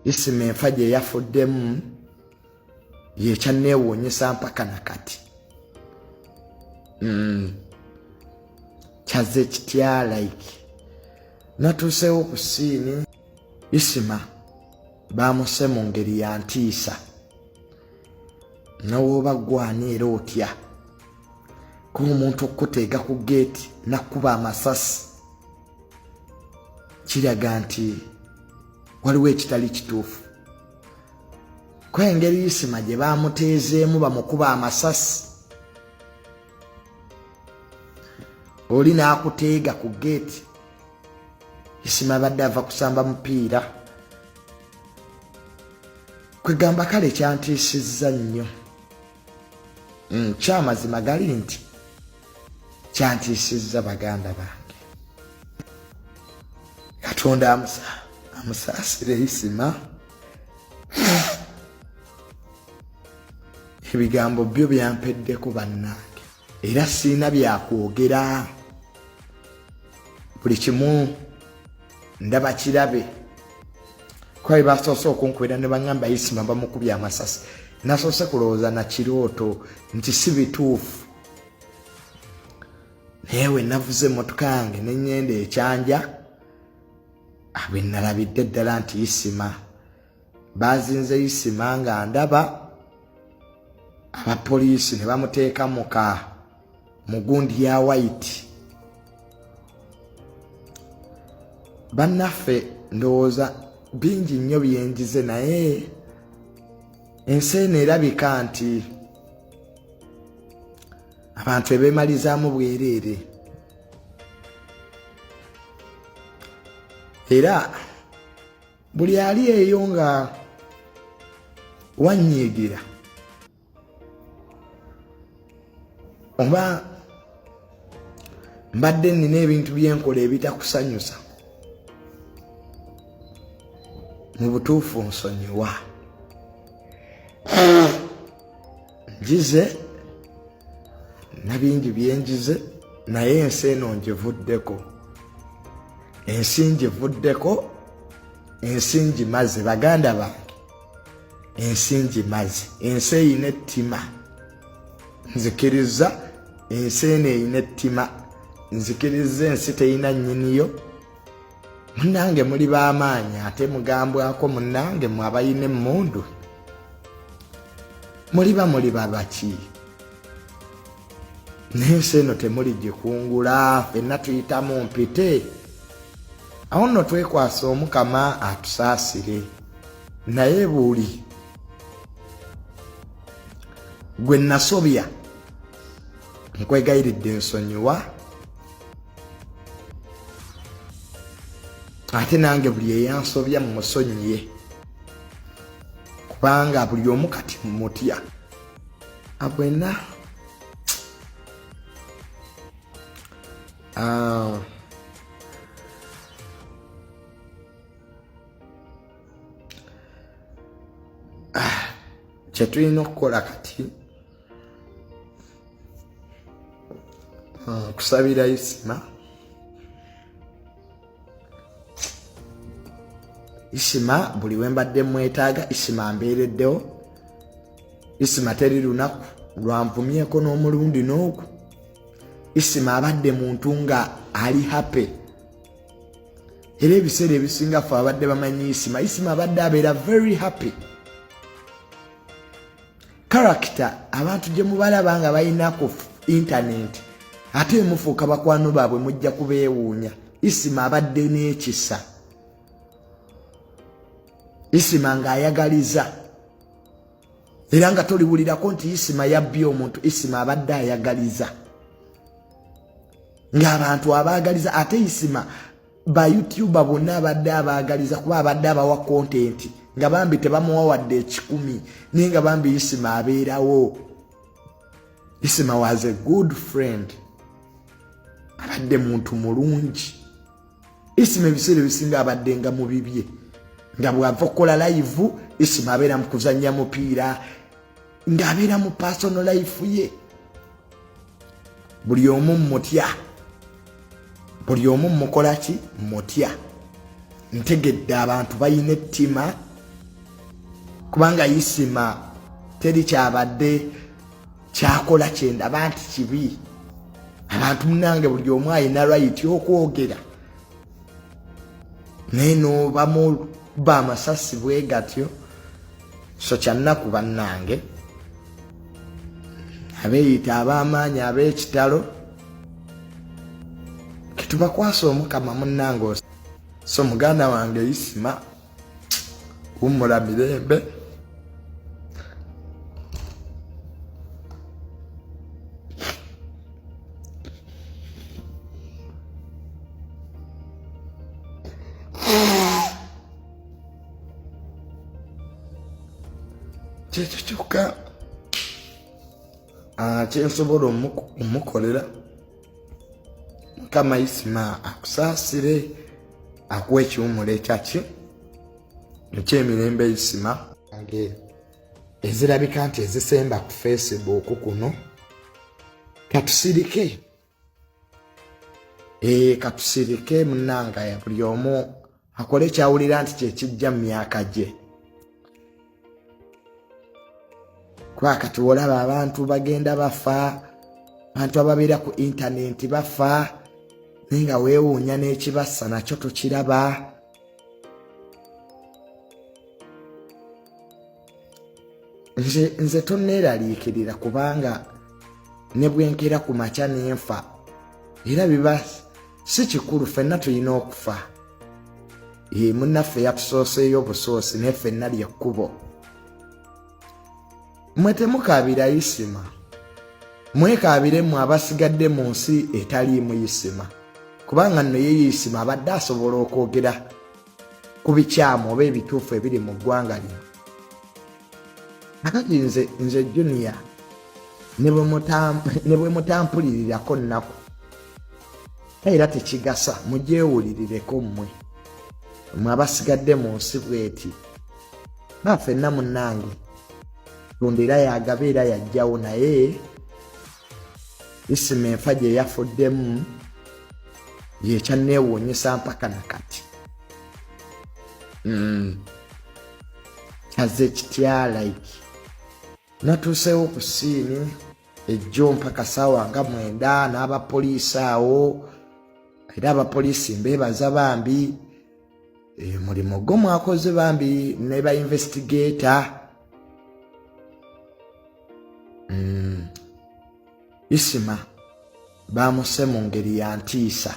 Isima enfa gye yafuddemu ye kyanneewuunyisa mpaka nakati. Kyaze kitya like natuuseewo ku siini Isima baamuse mu ngeri ya ntiisa. Nawooba gwani era otya kuba omuntu okuteega ku geeti nakkuba amasasi kiraga nti waliwo ekitali kituufu. Kwa engeri Isima gye baamuteezeemu bamukuba amasasi oli n'akuteega ku geeti. Isima abadde ava kusamba mupiira. Kwegamba kale kyantiisizza nnyo. Kyamazima gali nti kyantiisizza baganda bange. Katonda amusaasire Isima. Ebigambo byo byampeddeko bannange era siina byakwogera. Buli kimu ndaba kirabe. Kwaye basoose okunkubira ne baŋŋamba Isima bamukubye amasasi. Nasoose kulowooza na kirooto nti si bituufu. Naye we navuze emmotoka yange ne nnyenda ekyanja bwe nalabidde ddala nti Isima baazinze Isima nga ndaba abapoliisi ne bamuteeka mu gundi ya white. Bannaffe ndowooza bingi nnyo byenjize naye ensi eno erabika nti abantu ebeemalizaamu bwereere. Era buli ali eyo nga wanyiigira oba mbadde nina ebintu byenkola ebitakusanyusa, mu butuufu nsonyiwa. Njize na bingi byenjize naye ensi eno ngivuddeko. Ensi ngivuddeko, ensi ngimaze baganda bange. Ensi ngimaze. Ensi eyina ettima. Nzikiriza ensi eno eyina ettima. Nzikiriza ensi teyina nnyiniyo. Munnange muli b'amaanyi ate mugambwako munnange mwe abayina emmundu. Muli babaki? N'ensi eno temuli gikungula, ffenna tuyitamu mpite. Awo nno twekwasa Omukama atusaasire. Naye buli gwe nasobya nkwegayiridde nsonyiwa. Ate nange buli eyansobya mumusonyiye kubanga buli omu kati mumutya. Abwena kye tulina okukola kati kusabira Isima. Isima buli wembadde mwetaaga Isima mbeereddewo. Isima teri lunaku lwanvumyeko n'omulundi n'ogwo. Isima abadde muntu nga ali happy. Era ebiseera ebisinga ffe abadde bamanyi Isima abadde abeera very happy. Character abantu gye mubalaba nga balina ku internet ate mufuuka bakwano baabwe mujja kubeewuunya. Isima abadde n'ekisa. Isima ng'ayagaliza era nga toliwulirako nti Isima yabbye omuntu. Isima abadde ayagaliza ng'abantu abaagaliza. Ate Isima ba YouTuber bonna abadde abaagaliza kuba abadde abawa content nga bambi tebamuwa wadde 10 naye nga bambi Isima abeerawo. Isima was a good friend. Abadde muntu mulungi. Isima ebiseera ebisinga abadde nga mu bibye nga bw'ava okukola live Isima abeera mu kuzannya mupiira ng'abeera mu personal life ye. Buli omu mutya, buli omu mukola ki mutya. Ntegedde abantu balina ettima kubanga Isima teri kyabadde kyakola kyenda abantu kibi abantu munange buli omu ayina right okwogera neno bamuba amasasi bwegatyo so kyannaku bannange abeeyita ab'amaanyi ab'ekitalo ketubakwasa omukama munnange so muganda wange Isima wummula mirembe kyekyo kyokka kyensobola omukolera mukama Isima akusaasire akuwa ekiwummulo ekyaki ekyemirembe Isima ezirabika nti ezisemba ku Facebook kuno katusirike katusirike munnanga ya buli omu akole kyawulira nti kyekijja mu myaka gye kuba kati olaba abantu bagenda bafa abantu ababeera ku intaneti bafa naye nga weewuunya n'ekibassa nakyo tukiraba nze tonneeraliikirira kubanga ne bwenkera ku makya n'enfa era biba si kikulu ffenna tulina okufa munnaffe yatusooseeyo obusoosi naye ffenna lyekkubo mwe temukaabira Isima mwekaabire mmwe abasigadde mu nsi etaliimu Isima kubanga nno ye Isima abadde asobola okwogera ku bikyamu oba ebituufu ebiri mu ggwanga lino akati nze Junior ne bwe mutampulirirako nnaku era tekigasa mugyewulirireko mmwe abasigadde mu nsi bweti ffenna munnange Katonda era yagaba era yajjawo naye Isima enfa gye yafuddemu yekyanneewuunyisa mpaka nakati kaze kitya natuuseewo ku siini ejjo mpaka ssaawa nga 9 n'abapoliisi awo era abapoliisi mbeebaza bambi mulimu gwo mwakoze bambi ne ba investigator Isima bamuse mu ngeri ya ntiisa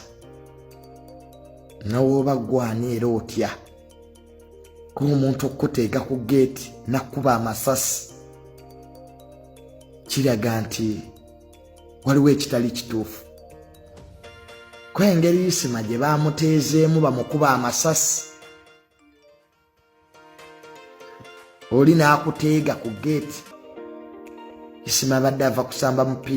nawooba gwani era otya kuba omuntu okuteega ku geeti nakkuba amasasi kiraga nti waliwo ekitali kituufu kwa engeri Isima gye bamuteezeemu bamukuba amasasi oli n'akuteega ku geeti Isima abadde ava kusamba mupiira